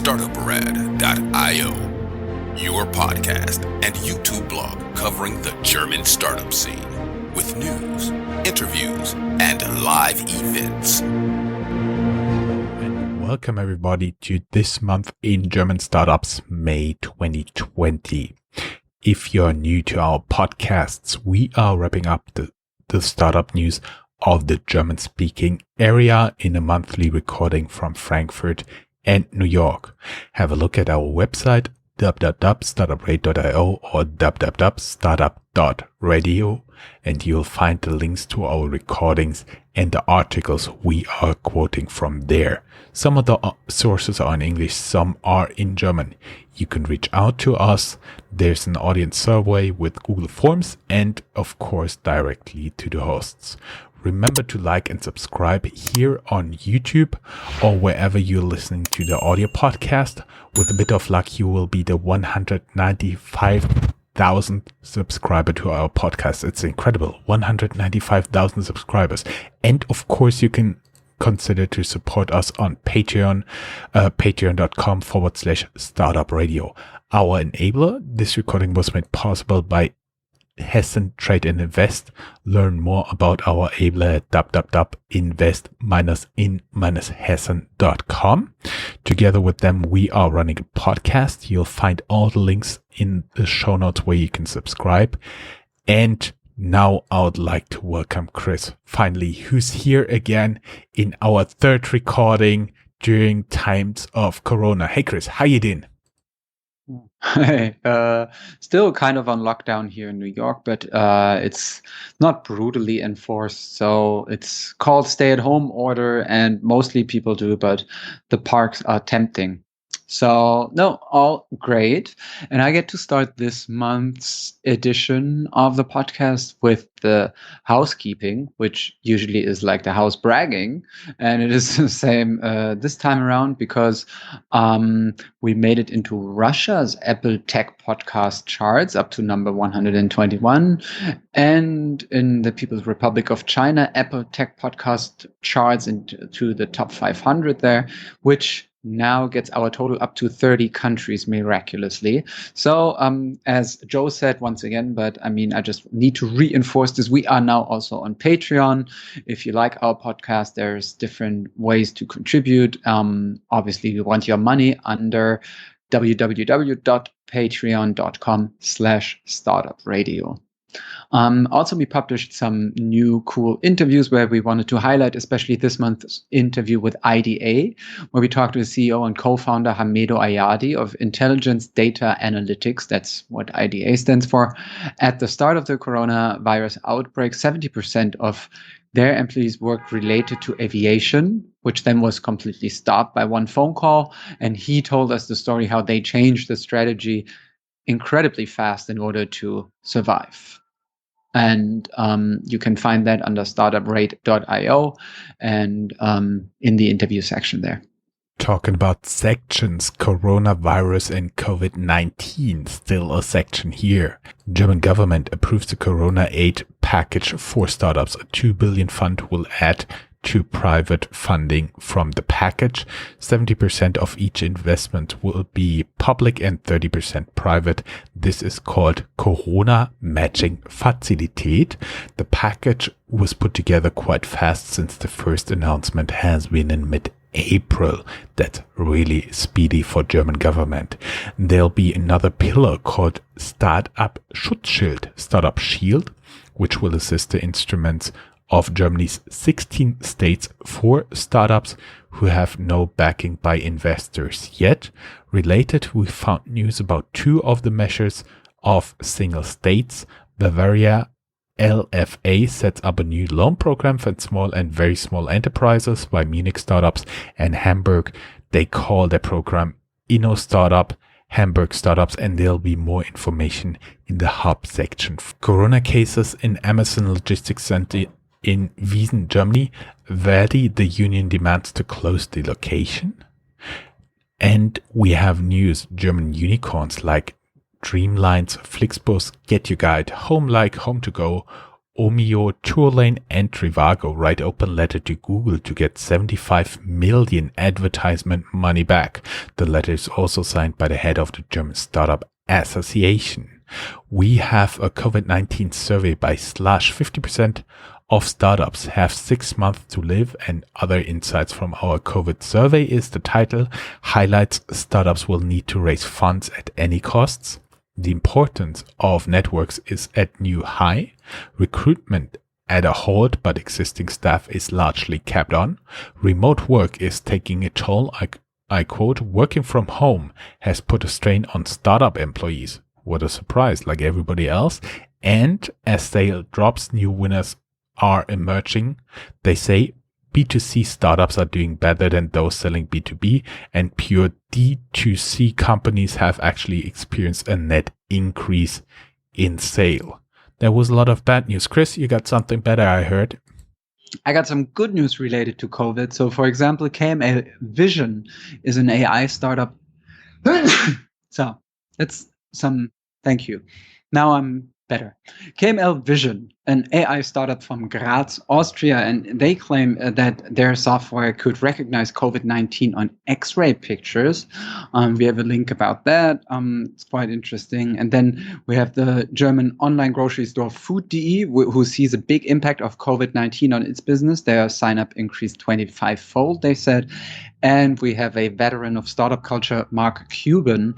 Startuprad.io, your podcast and YouTube blog covering the German startup scene with news, interviews, and live events. And welcome everybody to this month in German Startups, May 2020. If you're new to our podcasts, we are wrapping up the startup news of the German-speaking area in a monthly recording from Frankfurt and New York. Have a look at our website www.startuprad.io or www.startup.radio, and you'll find the links to our recordings and the articles we are quoting from there. Some of the sources are in English, some are in German. You can reach out to us. There's an audience survey with Google Forms and, of course, directly to the hosts. Remember to like and subscribe here on YouTube or wherever you're listening to the audio podcast. With a bit of luck, you will be the 195,000th subscriber to our podcast. It's incredible. 195,000 subscribers. And of course, you can consider to support us on Patreon, patreon.com/startupradio. Our enabler, this recording was made possible by Hessen Trade and Invest. Learn more about our enabler at www.invest-in-hessen.com. Together with them, we are running a podcast. You'll find all the links in the show notes where you can subscribe. And now I would like to welcome Chris, finally, who's here again in our third recording during times of Corona. Hey, Chris, how you doing? Hey, still kind of on lockdown here in New York, but it's not brutally enforced. So it's called stay-at-home order, and mostly people do, but the parks are tempting. So no, all great. And I get to start this month's edition of the podcast with the housekeeping, which usually is like the house bragging. And it is the same this time around because we made it into Russia's Apple Tech podcast charts up to number 121. And in the People's Republic of China, Apple Tech podcast charts into the top 500 there, which now gets our total up to 30 countries miraculously. So as Joe said once again, but I mean, I just need to reinforce this. We are now also on Patreon. If you like our podcast, there's different ways to contribute. Obviously, we want your money under www.patreon.com/startupradio. Also, we published some new cool interviews where we wanted to highlight, especially this month's interview with IDA, where we talked to the CEO and co-founder Hamedo Ayadi of Intelligence Data Analytics. That's what IDA stands for. At the start of the coronavirus outbreak, 70% of their employees worked related to aviation, which then was completely stopped by one phone call. And he told us the story how they changed the strategy incredibly fast in order to survive. And you can find that under Startuprad.io and in the interview section there. Talking about sections, coronavirus and COVID-19, still a section here. German government approves the Corona aid package for startups. A 2 billion fund will add to private funding from the package. 70% of each investment will be public and 30% private. This is called Corona Matching Facilität. The package was put together quite fast since the first announcement has been in mid-April. That's really speedy for German government. There'll be another pillar called Startup Schutzschild, Startup Shield, which will assist the instruments of Germany's 16 states for startups who have no backing by investors yet. Related, we found news about two of the measures of single states. Bavaria LFA sets up a new loan program for small and very small enterprises by Munich startups, and Hamburg, they call their program Inno Startup, Hamburg startups, and there'll be more information in the hub section. Corona cases in Amazon Logistics Center in Wiesn, Germany. Verdi, the union, demands to close the location. And we have news. German unicorns like Dreamline's Flixbus, Get Your Guide, Home Like Home to Go, Omio, Tourlane, and Trivago write open letter to Google to get 75 million advertisement money back. The letter is also signed by the head of the German Startup Association. We have a COVID-19 survey by Slash. 50% of startups have 6 months to live, and other insights from our COVID survey is the title. Highlights startups will need to raise funds at any costs. The importance of networks is at new high. Recruitment at a halt, but existing staff is largely kept on. Remote work is taking a toll. I quote, working from home has put a strain on startup employees. What a surprise, like everybody else. And as sale drops, new winners are emerging. They say B2C startups are doing better than those selling B2B, and pure D2C companies have actually experienced a net increase in sale. There was a lot of bad news. Chris, you got something better, I heard. I got some good news related to COVID. So, for example, KML Vision is an AI startup. So, that's some, thank you. Now I'm better. KML Vision, an AI startup from Graz, Austria, and they claim that their software could recognize COVID-19 on X-ray pictures. We have a link about that. It's quite interesting. And then we have the German online grocery store Food.de, who sees a big impact of COVID-19 on its business. Their sign-up increased 25-fold, they said. And we have a veteran of startup culture, Mark Cuban,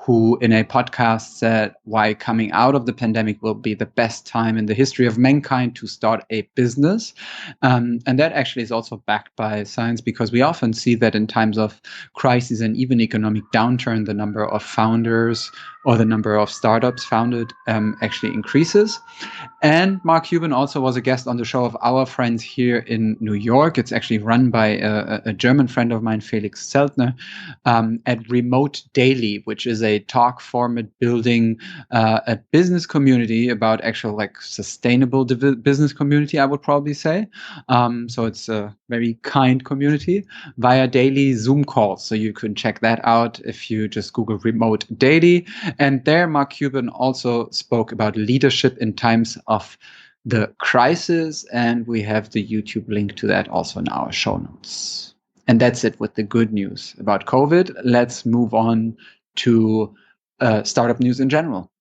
who in a podcast said why coming out of the pandemic will be the best time in the history of mankind to start a business. And that actually is also backed by science, because we often see that in times of crisis and even economic downturn, the number of founders or the number of startups founded actually increases. And Mark Cuban also was a guest on the show of our friends here in New York. It's actually run by a German friend of mine, Felix Zeltner, at Remote Daily, which is a talk format building a business community about actual like sustainable business community, I would probably say. So it's a very kind community via daily Zoom calls. So you can check that out if you just Google Remote Daily. And there, Mark Cuban also spoke about leadership in times of the crisis. And we have the YouTube link to that also in our show notes. And that's it with the good news about COVID. Let's move on to startup news in general.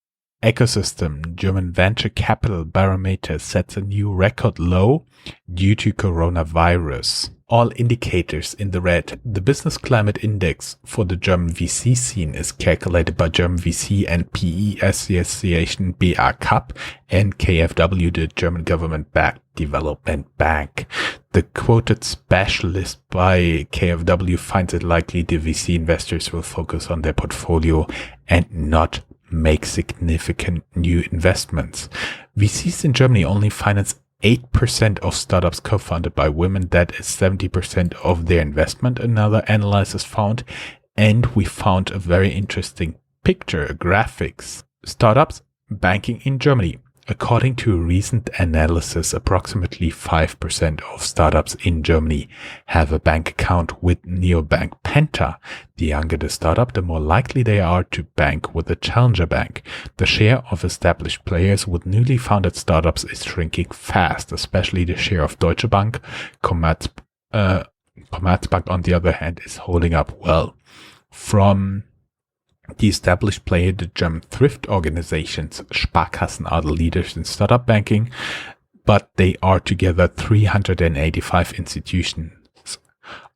Ecosystem, German venture capital barometer sets a new record low due to coronavirus. All indicators in the red. The business climate index for the German VC scene is calculated by German VC and PE Association BA Cup and KfW, the German government-backed development bank. The quoted specialist by KfW finds it likely the VC investors will focus on their portfolio and not make significant new investments. VCs in Germany only finance 8% of startups co-founded by women. That is 70% of their investment, another analysis found. And we found a very interesting picture, graphics. Startups banking in Germany. According to a recent analysis, approximately 5% of startups in Germany have a bank account with neobank Penta. The younger the startup, the more likely they are to bank with a challenger bank. The share of established players with newly founded startups is shrinking fast, especially the share of Deutsche Bank. Commerzbank, on the other hand, is holding up well. From the established player, the German thrift organizations, Sparkassen, are the leaders in startup banking, but they are together 385 institutions.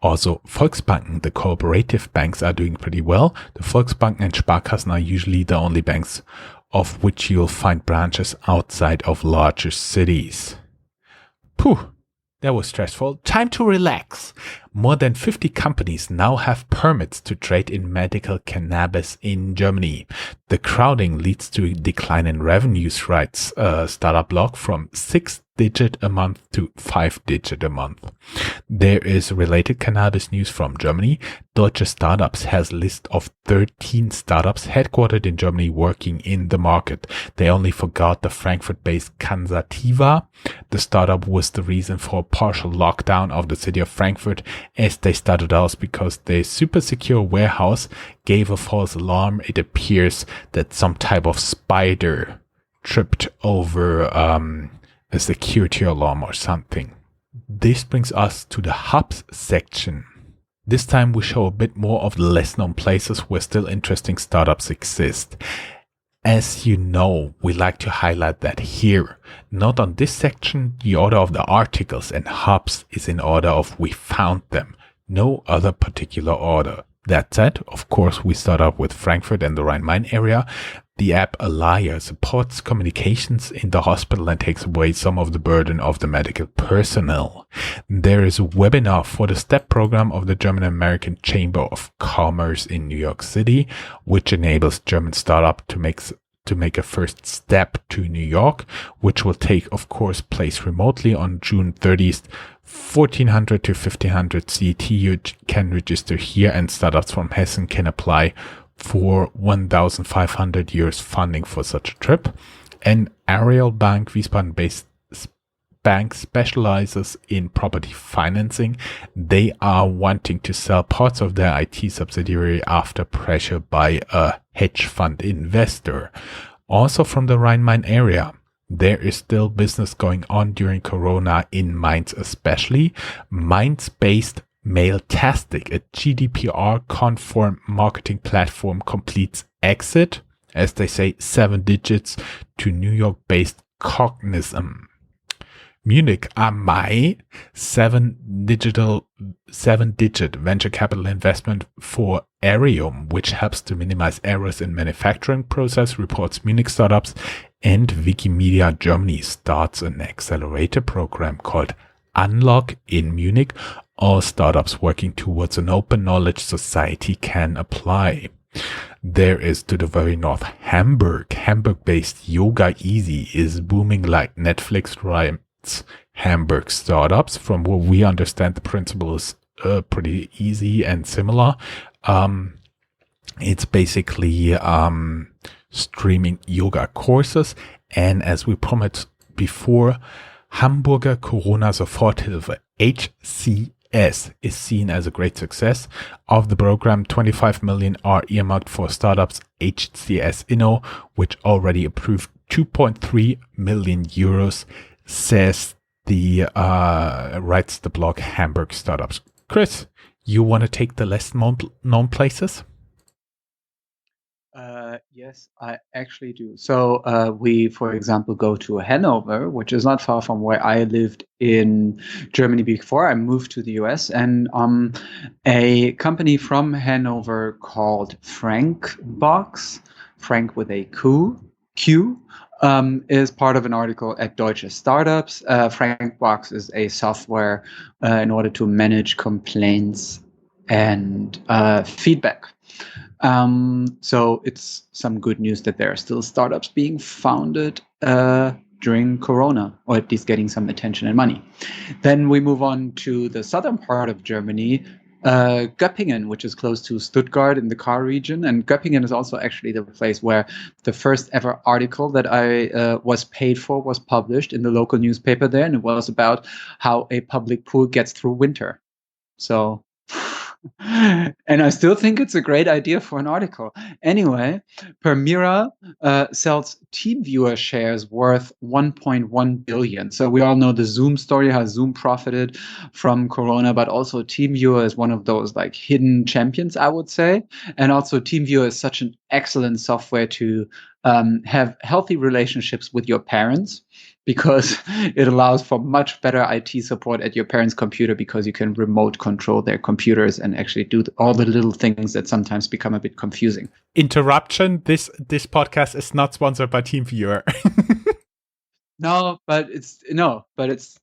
Also, Volksbanken, the cooperative banks, are doing pretty well. The Volksbanken and Sparkassen are usually the only banks of which you'll find branches outside of larger cities. Phew. That was stressful. Time to relax. More than 50 companies now have permits to trade in medical cannabis in Germany. The crowding leads to a decline in revenues, writes Startup Blog, from 6-digit a month to 5-digit a month. There is related cannabis news from Germany. Deutsche Startups has a list of 13 startups headquartered in Germany working in the market. They only forgot the Frankfurt-based Cansativa. The startup was the reason for a partial lockdown of the city of Frankfurt, as they started out because the super secure warehouse gave a false alarm. It appears that some type of spider tripped over a security alarm or something. This brings us to the hubs section. This time we show a bit more of the less known places where still interesting startups exist. As you know, we like to highlight that here. Note on this section, the order of the articles and hubs is in order of we found them, no other particular order. That said, of course, we start up with Frankfurt and the Rhine-Main area. The app Alaya supports communications in the hospital and takes away some of the burden of the medical personnel. There is a webinar for the STEP program of the German-American Chamber of Commerce in New York City, which enables German startup to make a first step to New York, which will take, of course, place remotely on June 30th, 1400 to 1500 CET. You can register here, and startups from Hessen can apply for 1,500 euros funding for such a trip. An Ariel Bank, Wiesbaden-based bank, specializes in property financing. They are wanting to sell parts of their IT subsidiary after pressure by a hedge fund investor. Also from the Rhine-Main area, there is still business going on during Corona in Mainz especially. Mainz-based Mailtastic, a GDPR-conform marketing platform, completes exit, as they say, 7 digits, to New York-based Cognism. Munich am Mai, 7-digit venture capital investment for Arium, which helps to minimize errors in manufacturing process, reports Munich startups. And Wikimedia Germany starts an accelerator program called Unlock in Munich. All startups working towards an open knowledge society can apply. There is to the very north Hamburg. Hamburg-based Yoga Easy is booming like Netflix rights Hamburg startups. From what we understand, the principle is pretty easy and similar. It's basically streaming yoga courses. And as we promised before, Hamburger Corona Soforthilfe, HCS, is seen as a great success. Of the program, 25 million are earmarked for startups. HCS Inno, which already approved 2.3 million euros, writes the blog Hamburg Startups. Chris, you want to take the less known places? Yes, I actually do. So we, for example, go to Hanover, which is not far from where I lived in Germany before I moved to the US. And a company from Hanover called Frankbox, Frank with a Q, is part of an article at Deutsche Startups. Frankbox is a software in order to manage complaints and feedback. So it's some good news that there are still startups being founded during Corona, or at least getting some attention and money. Then we move on to the southern part of Germany, Göppingen, which is close to Stuttgart in the Car region. And Göppingen is also actually the place where the first ever article that I was paid for was published in the local newspaper there. And it was about how a public pool gets through winter. So... and I still think it's a great idea for an article. Anyway, Permira sells TeamViewer shares worth 1.1 billion. So we all know the Zoom story, how Zoom profited from Corona, but also TeamViewer is one of those like hidden champions, I would say. And also TeamViewer is such an excellent software to have healthy relationships with your parents, because it allows for much better IT support at your parents' computer, because you can remote control their computers and actually do all the little things that sometimes become a bit confusing. Interruption. This podcast is not sponsored by TeamViewer. No, but it's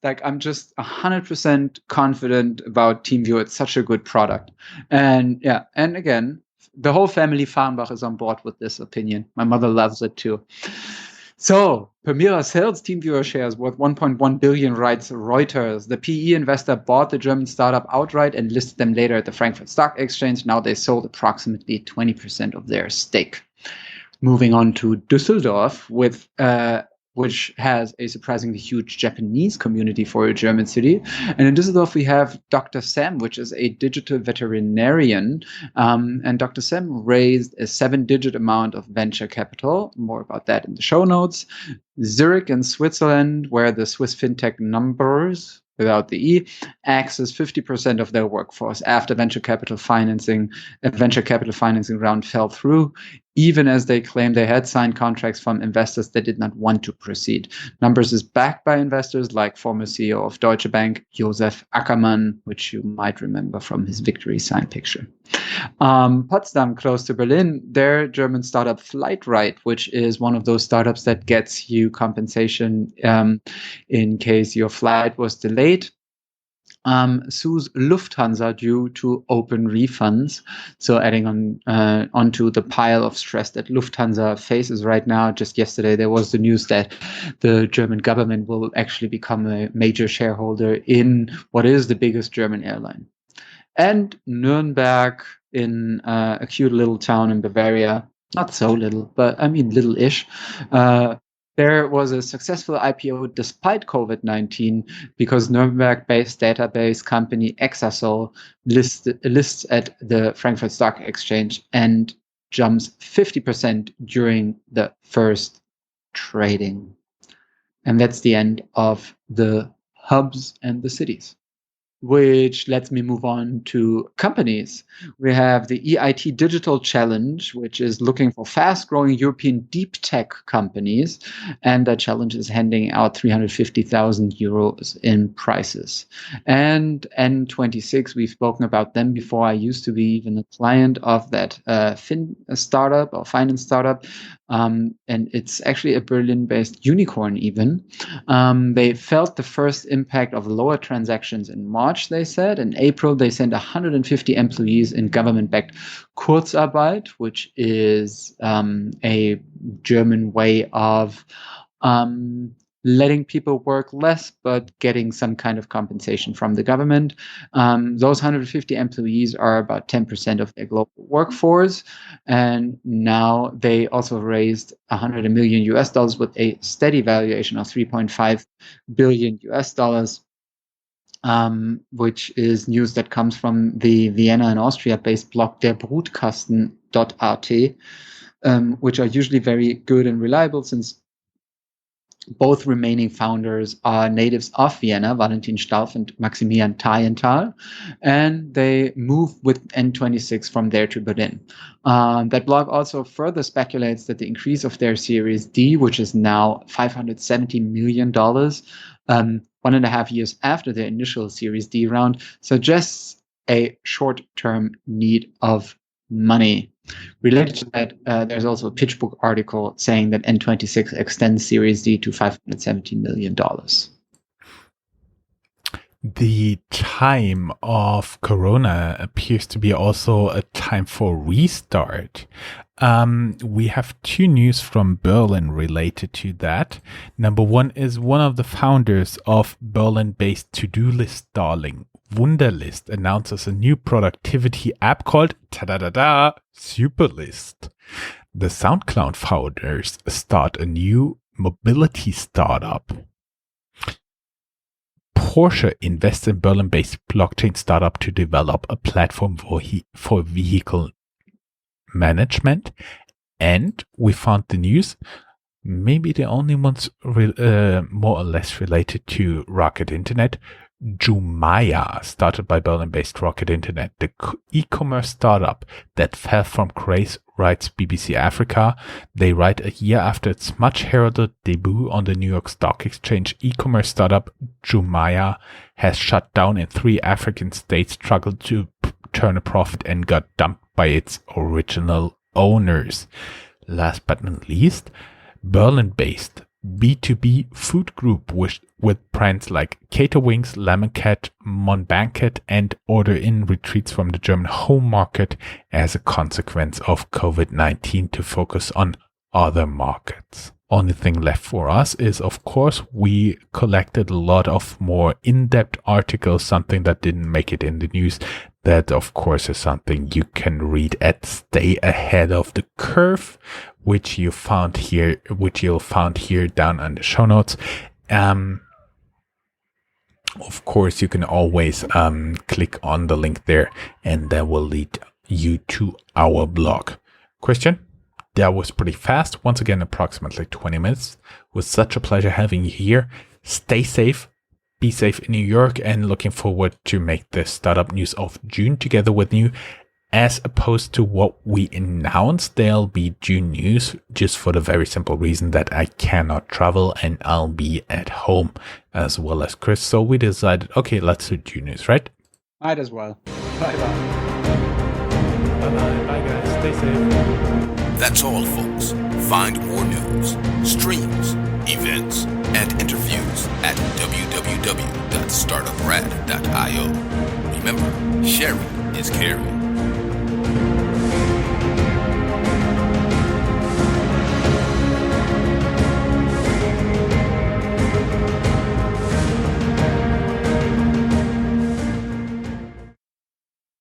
like I'm just 100% confident about TeamViewer. It's such a good product. And yeah, and again, the whole family Farnbach is on board with this opinion. My mother loves it too. So, Permira sells TeamViewer shares worth 1.1 billion, writes Reuters. The PE investor bought the German startup outright and listed them later at the Frankfurt Stock Exchange. Now they sold approximately 20% of their stake. Moving on to Düsseldorf, which has a surprisingly huge Japanese community for a German city. And in Düsseldorf, we have Dr. Sam, which is a digital veterinarian. And Dr. Sam raised a 7-digit amount of venture capital. More about that in the show notes. Zurich in Switzerland, where the Swiss fintech Numbers, without the E, access 50% of their workforce after a venture capital financing round fell through, even as they claimed they had signed contracts from investors that did not want to proceed. Numbers is backed by investors like former CEO of Deutsche Bank, Josef Ackermann, which you might remember from his victory sign picture. Potsdam, close to Berlin, their German startup Flightride, which is one of those startups that gets you compensation in case your flight was delayed, sues Lufthansa due to open refunds. So adding onto the pile of stress that Lufthansa faces right now. Just yesterday, there was the news that the German government will actually become a major shareholder in what is the biggest German airline. And Nuremberg, in a cute little town in Bavaria, not so little, but I mean little-ish. There was a successful IPO despite COVID-19 because Nuremberg-based database company Exasol lists at the Frankfurt Stock Exchange and jumps 50% during the first trading. And that's the end of the hubs and the cities, which lets me move on to companies. We have the EIT Digital Challenge, which is looking for fast-growing European deep tech companies, and that challenge is handing out 350,000 euros in prizes. And N26, we've spoken about them before. I used to be even a client of that startup or finance startup, and it's actually a Berlin-based unicorn even. They felt the first impact of lower transactions in March, they said. In April, they sent 150 employees in government-backed Kurzarbeit, which is a German way of letting people work less, but getting some kind of compensation from the government. Those 150 employees are about 10% of their global workforce. And now they also raised $100 million US with a steady valuation of 3.5 billion US dollars. Which is news that comes from the Vienna and Austria-based blog Der Brutkasten.at, which are usually very good and reliable since both remaining founders are natives of Vienna, Valentin Stauf and Maximilian Thayenthal, and they move with N26 from there to Berlin. That blog also further speculates that the increase of their Series D, which is now $570 million, 1.5 years after their initial Series D round, suggests a short-term need of money. Related to that, there's also a PitchBook article saying that N26 extends Series D to $570 million. The time of Corona appears to be also a time for restart. We have two news from Berlin related to that. Number one is one of the founders of Berlin-based to-do list darling, Wunderlist, announces a new productivity app called Superlist. The SoundCloud founders start a new mobility startup. Porsche invests in Berlin-based blockchain startup to develop a platform for vehicle management. And we found the news, maybe the only ones more or less related to Rocket Internet. Jumaya, started by Berlin-based Rocket Internet, the e-commerce startup that fell from grace, writes BBC Africa. They write a year after its much heralded debut on the New York Stock Exchange. E-commerce startup Jumaya has shut down in 3 African states, struggled to turn a profit, and got dumped by its original owners. Last but not least, Berlin-based B2B food group with brands like Cater Wings, Lemon Cat, Mon Banquet, and Order In retreats from the German home market as a consequence of COVID-19 to focus on other markets. Only thing left for us is, of course, we collected a lot of more in-depth articles, something that didn't make it in the news. That, of course, is something you can read at Stay Ahead of the Curve, which you'll find here down on the show notes. Of course, you can always click on the link there, and that will lead you to our blog. Question? That was pretty fast. Once again, approximately 20 minutes. It was such a pleasure having you here. Stay safe. Be safe in New York, and looking forward to make the startup news of June together with you. As opposed to what we announced, there'll be June news just for the very simple reason that I cannot travel and I'll be at home as well as Chris. So we decided, okay, let's do June news, right? Might as well. Bye-bye. Bye-bye. Bye, guys. Stay safe. That's all, folks. Find more news, streams, events, and interviews at www.startuprad.io. Remember, sharing is caring.